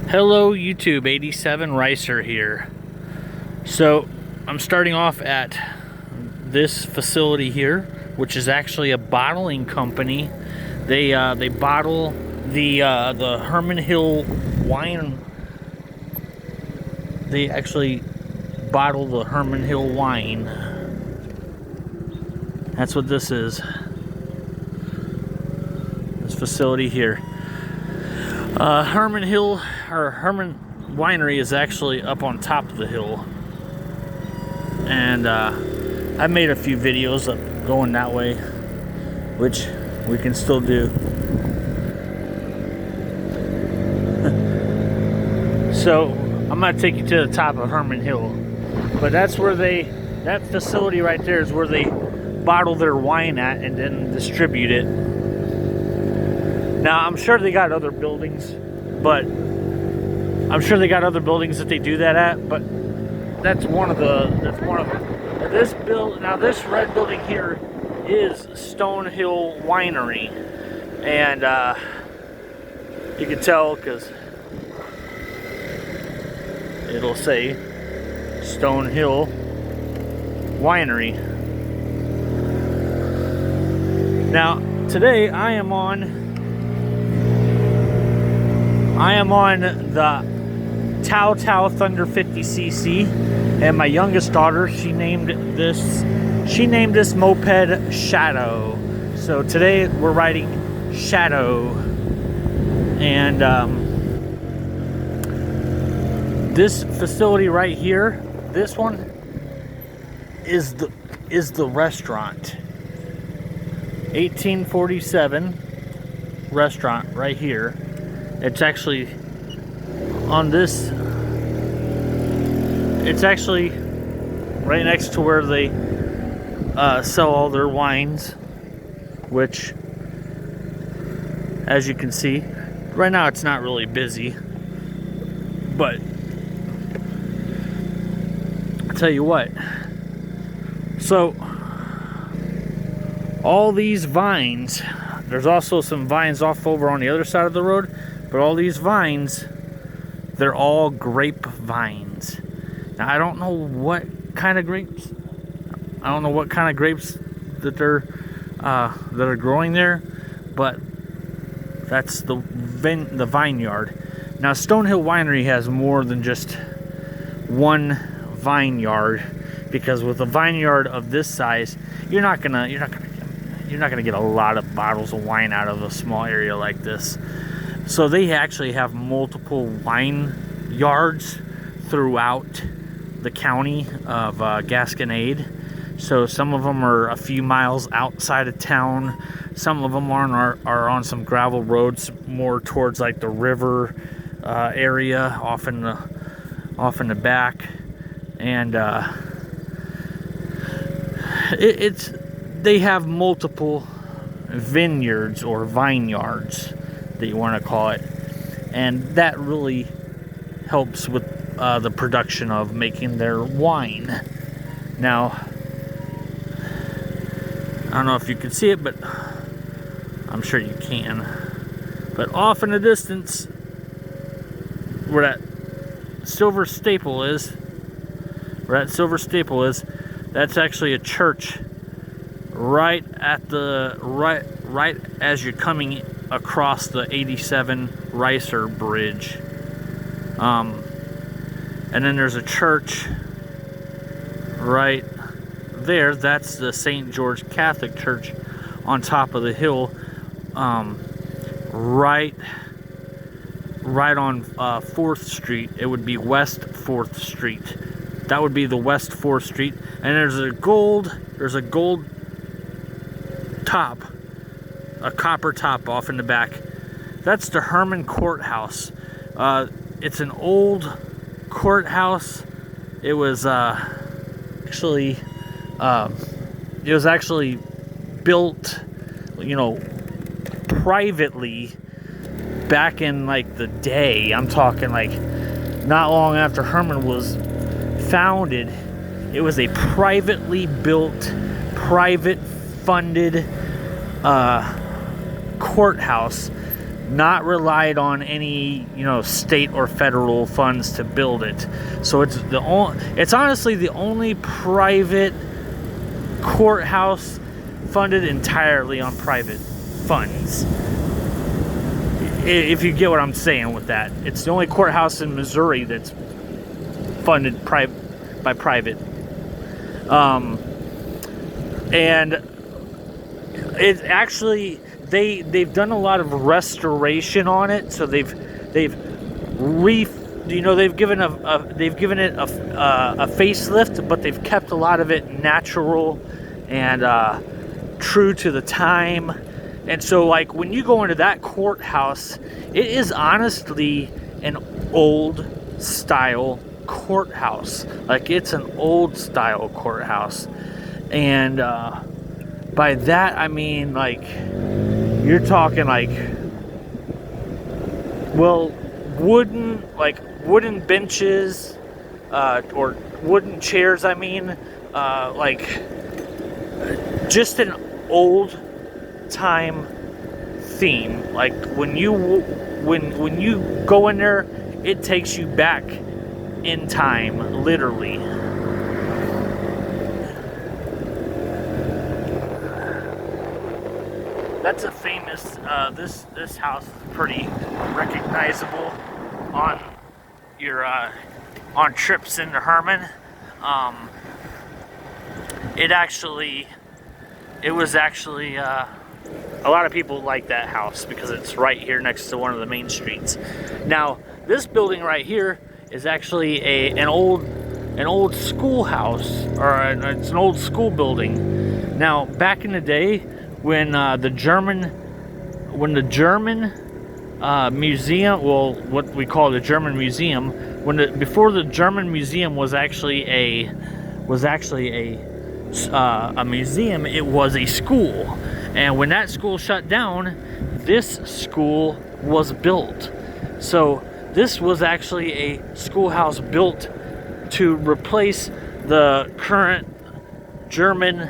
Hello YouTube, 87 Ricer here. So I'm starting off at this facility here, which is actually a bottling company. They bottle the Hermann Hill wine. They actually bottle the Hermann Hill wine. That's what this is. This facility here. Hermann Hill, or Hermann Winery, is actually up on top of the hill, and I made a few videos of going that way, which we can still do. So I'm gonna take you to the top of Hermann Hill, but that's where that facility right there is where they bottle their wine at and then distribute it. Now, I'm sure they got other buildings, that they do that at, but that's one of them. This red building here is Stonehill Winery, and you can tell because it'll say Stonehill Winery. Now, today I am on the Taotao Thunder 50cc, and my youngest daughter, she named this moped Shadow. So today we're riding Shadow, and this facility right here, this one is the restaurant. 1847 restaurant right here. It's actually on this. It's actually right next to where they sell all their wines, which, as you can see, right now it's not really busy. But I'll tell you what. So all these vines. There's also some vines off over on the other side of the road. But all these vines, they're all grape vines. Now, I don't know what kind of grapes. I don't know what kind of grapes that are growing there, but that's the vineyard. Now, Stonehill Winery has more than just one vineyard, because with a vineyard of this size, you're not gonna get a lot of bottles of wine out of a small area like this. So they actually have multiple wine yards throughout the county of Gasconade. So some of them are a few miles outside of town. Some of them are on some gravel roads more towards like the river area, off in the back. And they have multiple vineyards or vineyards that you want to call it, and that really helps with the production of making their wine. Now, I don't know if you can see it, but I'm sure you can. But off in the distance, where that silver staple is, that's actually a church right as you're coming across the 87 Ricer Bridge. And then there's a church right there. That's the St. George Catholic Church on top of the hill, right on 4th Street. It would be West 4th Street. That would be the West 4th Street. And there's a gold top, a copper top off in the back. That's the Hermann Courthouse. It's an old courthouse. It was actually built, privately back in like the day. I'm talking like not long after Hermann was founded. It was a privately built, private funded courthouse not relied on any, you know, state or federal funds to build it. So it's honestly the only private courthouse funded entirely on private funds. If you get what I'm saying with that. It's the only courthouse in Missouri that's funded by private. And it's actually, they've done a lot of restoration on it, so they've given it a facelift, but they've kept a lot of it natural and true to the time. And so, like, when you go into that courthouse, it is honestly an old style courthouse. Like, it's an old style courthouse. And by that I mean, like, you're talking like, well, wooden benches, or wooden chairs, I mean, like, just an old time theme. Like, when you go in there, it takes you back in time, literally. That's a famous, this house is pretty recognizable on your, on trips into Hermann. It was actually, a lot of people like that house because it's right here next to one of the main streets. Now, this building right here is actually an old schoolhouse, or it's an old school building. Now, back in the day, when the German museum, well, what we call the German museum, before the German museum was actually a museum, it was a school. And when that school shut down, this school was built. So this was actually a schoolhouse built to replace the current German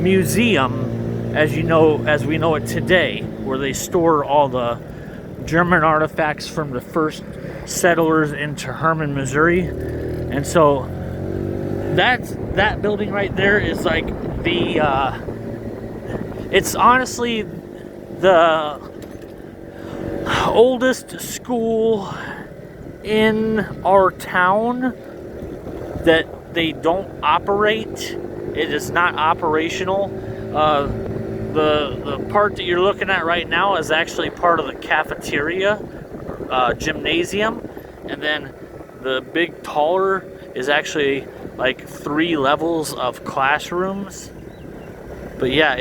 museum, as we know it today, where they store all the German artifacts from the first settlers into Hermann, Missouri. And so that building right there is like it's honestly the oldest school in our town that they don't operate. It is not operational. The part that you're looking at right now is actually part of the cafeteria, gymnasium, and then the big taller is actually like 3 levels of classrooms. But yeah,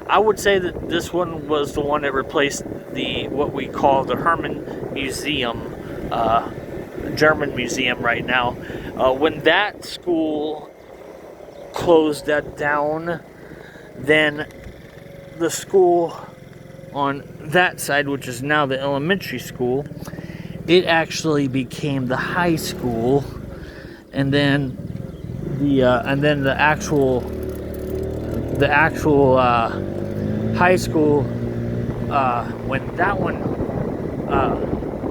I would say that this one was the one that replaced what we call the Hermann Museum, German museum right now. When that school closed that down, then the school on that side, which is now the elementary school, it actually became the high school, and then the actual high school, when that one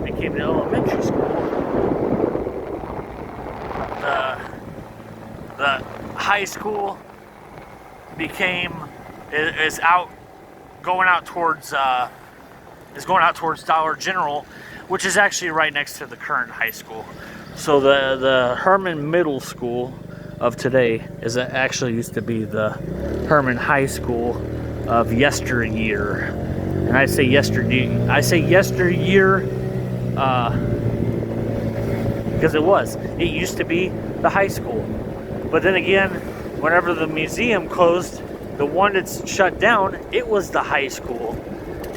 became the elementary school, the high school is going out towards Dollar General, which is actually right next to the current high school. So the Hermann Middle School of today actually used to be the Hermann High School of yesteryear. And I say yesteryear because it used to be the high school. But then again, whenever the museum closed, the one that's shut down, it was the high school.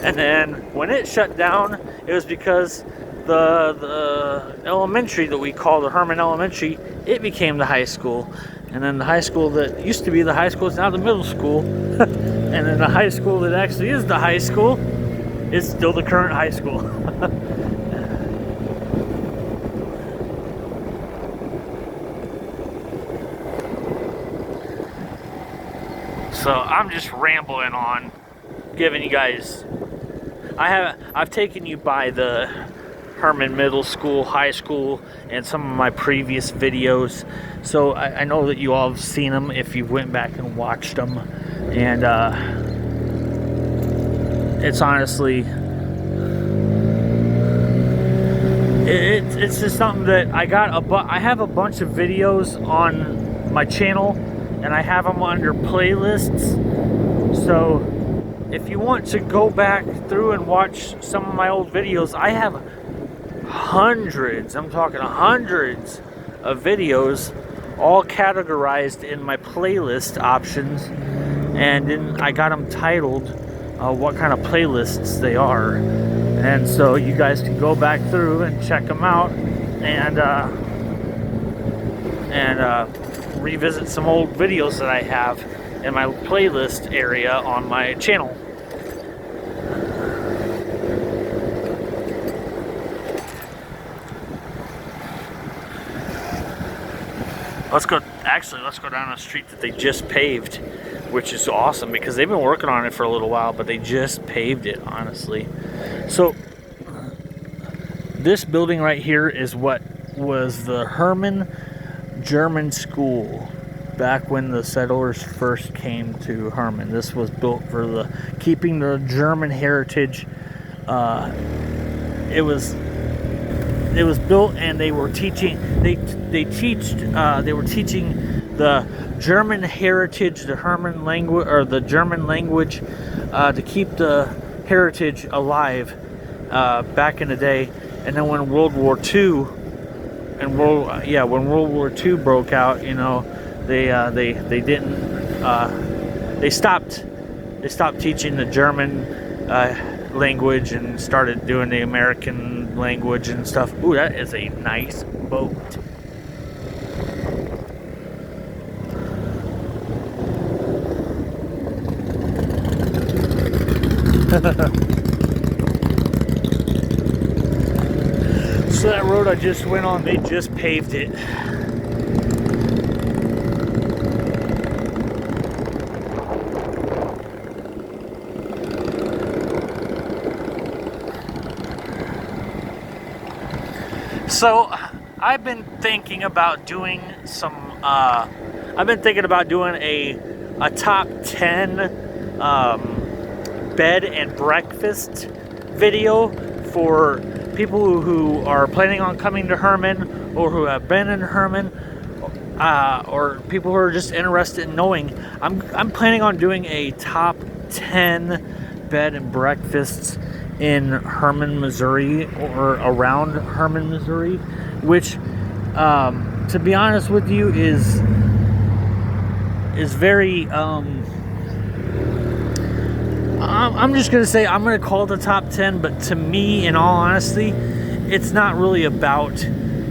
And then when it shut down, it was because the elementary that we call the Hermann Elementary, it became the high school. And then the high school that used to be the high school is now the middle school. And then the high school that actually is the high school is still the current high school. So I'm just rambling on, giving you guys. I've taken you by the Hermann Middle School, High School, and some of my previous videos. So I know that you all have seen them if you went back and watched them. And it's honestly, it's just something that I have a bunch of videos on my channel, and I have them under playlists. So if you want to go back through and watch some of my old videos, I have hundreds, I'm talking hundreds of videos, all categorized in my playlist options, and then I got them titled what kind of playlists they are, and so you guys can go back through and check them out, and revisit some old videos that I have in my playlist area on my channel. Let's go down a street that they just paved, which is awesome because they've been working on it for a little while, but they just paved it, honestly. So this building right here is what was the Hermann German School back when the settlers first came to Hermann. This was built for keeping the German heritage. It was built, and they were teaching. They were teaching the German heritage, the Hermann language, or the German language, to keep the heritage alive back in the day. And then when World War II when World War II broke out, you know, they stopped teaching the German language and started doing the American language and stuff. Ooh, that is a nice boat. So that road I just went on, they just paved it. So I've been thinking about doing a top 10 bed and breakfast video for people who are planning on coming to Hermann, or who have been in Hermann, or people who are just interested in knowing. I'm planning on doing a top 10 bed and breakfasts in Hermann, Missouri, or around Hermann, Missouri, which, to be honest with you, is very, I'm just going to say, I'm going to call it the top 10, but to me, in all honesty, it's not really about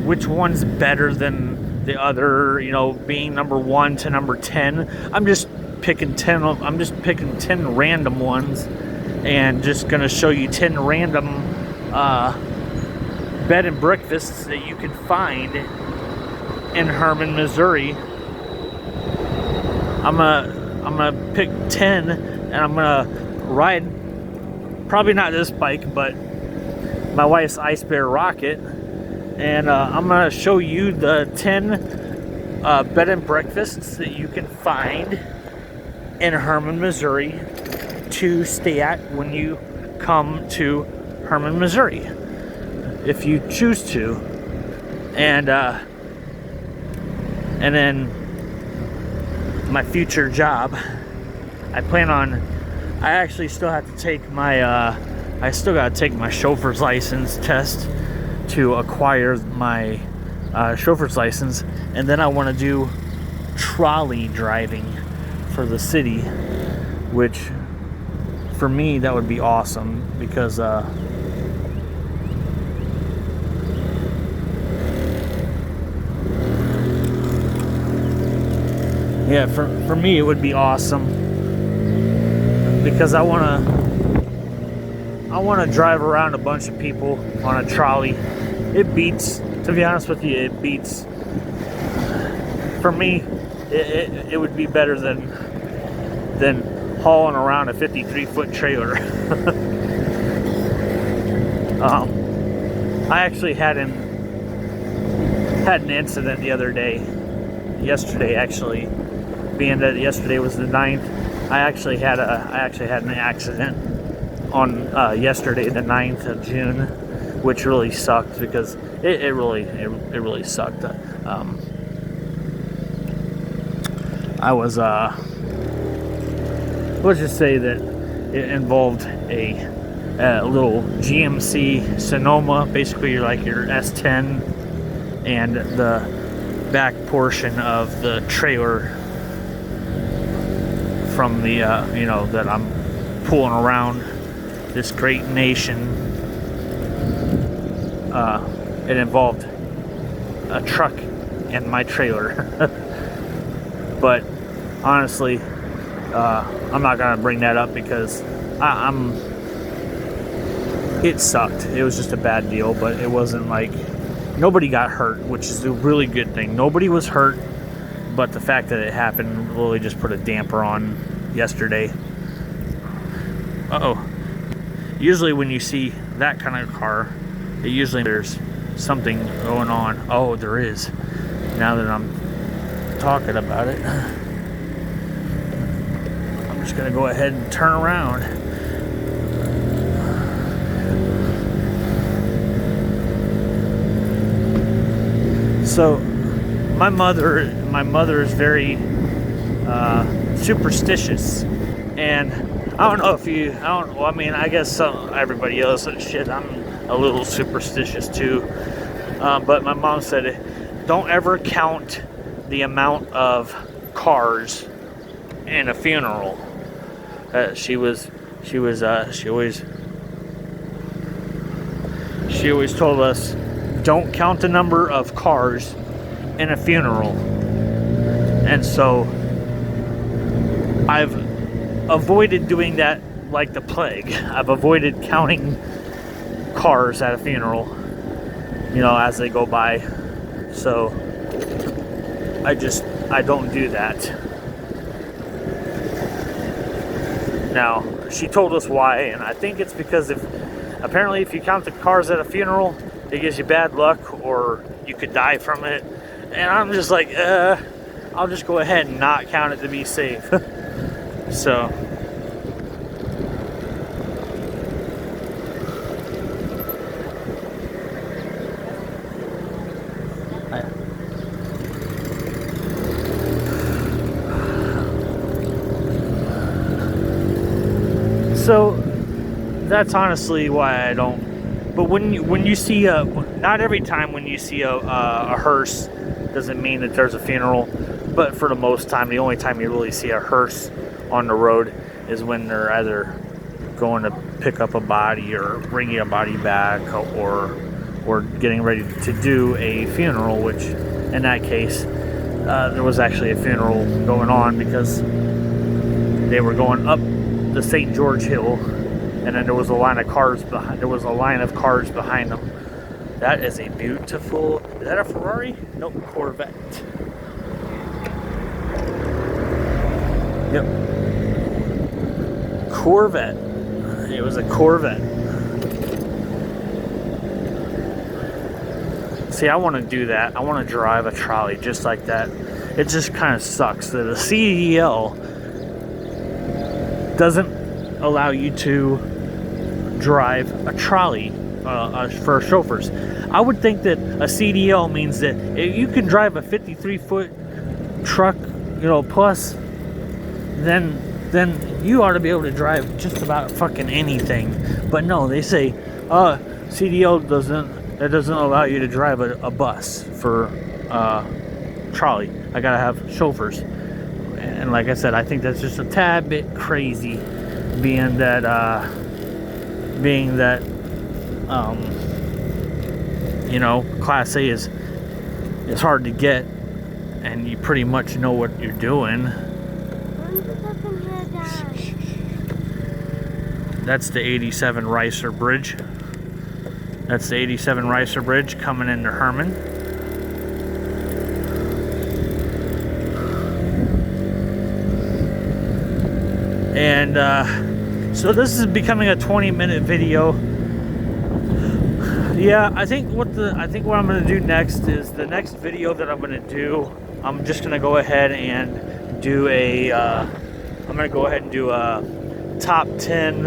which one's better than the other, you know, being number 1 to number 10. I'm just picking 10 random ones, and just going to show you 10 random bed and breakfasts that you can find in Hermann, Missouri. I'm gonna pick 10, and I'm gonna ride, probably not this bike, but my wife's icebear rocket, and I'm gonna show you the 10 bed and breakfasts that you can find in Hermann, Missouri to stay at when you come to Hermann, Missouri, if you choose to. And then my future job, I actually still have to take my I still got to take my chauffeur's license test to acquire my chauffeur's license, and then I want to do trolley driving for the city, which for me that would be awesome, because yeah, for me it would be awesome, because I want to drive around a bunch of people on a trolley. It beats, to be honest with you, it beats. For me, it would be better than than hauling around a 53-foot trailer. I actually had an incident the other day. Yesterday, actually, being that yesterday was the 9th, I actually had an accident on yesterday, the 9th of June, which really sucked because it really sucked. I was let's just say that it involved a little GMC Sonoma, basically your S10, and the back portion of the trailer from the that I'm pulling around this great nation. It involved a truck and my trailer. But honestly, I'm not gonna bring that up because it sucked. It was just a bad deal, but it wasn't like nobody got hurt, which is a really good thing. Nobody was hurt, but the fact that it happened really just put a damper on yesterday. Usually when you see that kind of car, usually there's something going on. Oh, there is. Now that I'm talking about it, I'm just gonna go ahead and turn around. So my mother is very superstitious, and I don't know if you, I guess everybody else, shit, I'm a little superstitious too. But my mom said, don't ever count the amount of cars in a funeral. She always told us, don't count the number of cars in a funeral. And so I've avoided doing that like the plague. I've avoided counting cars at a funeral, as they go by. So I don't do that. Now, she told us why, and I think it's because apparently if you count the cars at a funeral, it gives you bad luck or you could die from it. And I'm just like, I'll just go ahead and not count it to be safe. So that's honestly why I don't. But when you see not every time when you see a hearse doesn't mean that there's a funeral. But for the most time, the only time you really see a hearse on the road is when they're either going to pick up a body or bringing a body back, or getting ready to do a funeral, which in that case there was actually a funeral going on because they were going up the St. George Hill, and then there was a line of cars behind them. That is a beautiful, is that a Ferrari? Nope, Corvette. Yep. Corvette. It was a Corvette. See, I want to do that. I want to drive a trolley just like that. It just kind of sucks that a CDL doesn't allow you to drive a trolley for chauffeurs. I would think that a CDL means that if you can drive a 53-foot truck, plus, then you ought to be able to drive just about fucking anything. But no, they say CDL doesn't allow you to drive a bus for trolley. I gotta have chauffeurs. And like I said, I think that's just a tad bit crazy, being that Class A is hard to get, and you pretty much know what you're doing. That's the 87 Ricer Bridge. That's the 87 Ricer Bridge coming into Hermann. And so this is becoming a 20-minute video. Yeah, I think what I'm gonna do next is the next video that I'm gonna do. I'm just gonna go ahead and do a top 10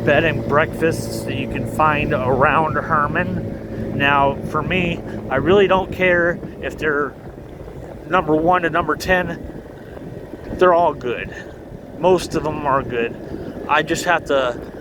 bed and breakfasts that you can find around Hermann. Now, for me, I really don't care if they're number 1 to number 10. They're all good. Most of them are good. I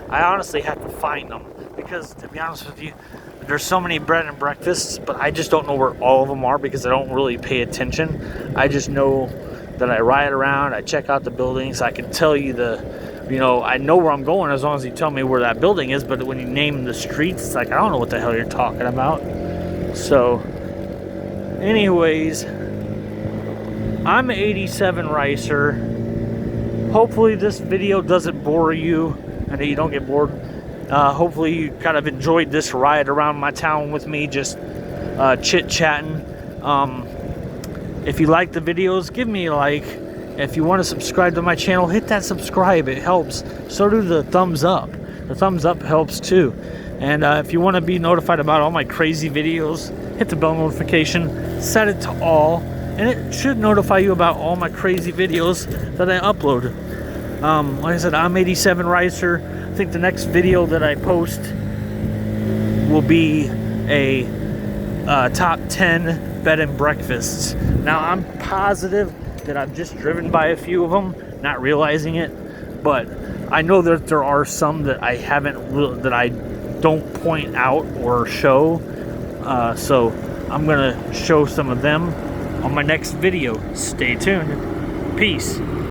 honestly have to find them, because to be honest with you, there's so many bed and breakfasts, but I just don't know where all of them are because I don't really pay attention. I just know that I ride around, I check out the buildings, I can tell you I know where I'm going as long as you tell me where that building is, but when you name the streets, it's like, I don't know what the hell you're talking about. So, anyways, I'm 87 Ricer. Hopefully this video doesn't bore you and that you don't get bored. Hopefully you kind of enjoyed this ride around my town with me, just chit-chatting. If you like the videos, give me a like. If you want to subscribe to my channel, hit that subscribe. It helps. So do the thumbs up. The thumbs up helps too. And if you want to be notified about all my crazy videos, hit the bell notification, set it to all, and it should notify you about all my crazy videos that I upload. Like I said, I'm 87 Ricer. I think the next video that I post will be a top 10 bed and breakfasts. Now, I'm positive that I've just driven by a few of them, not realizing it, but I know that there are some that I don't point out or show. So I'm gonna show some of them on my next video. Stay tuned. Peace.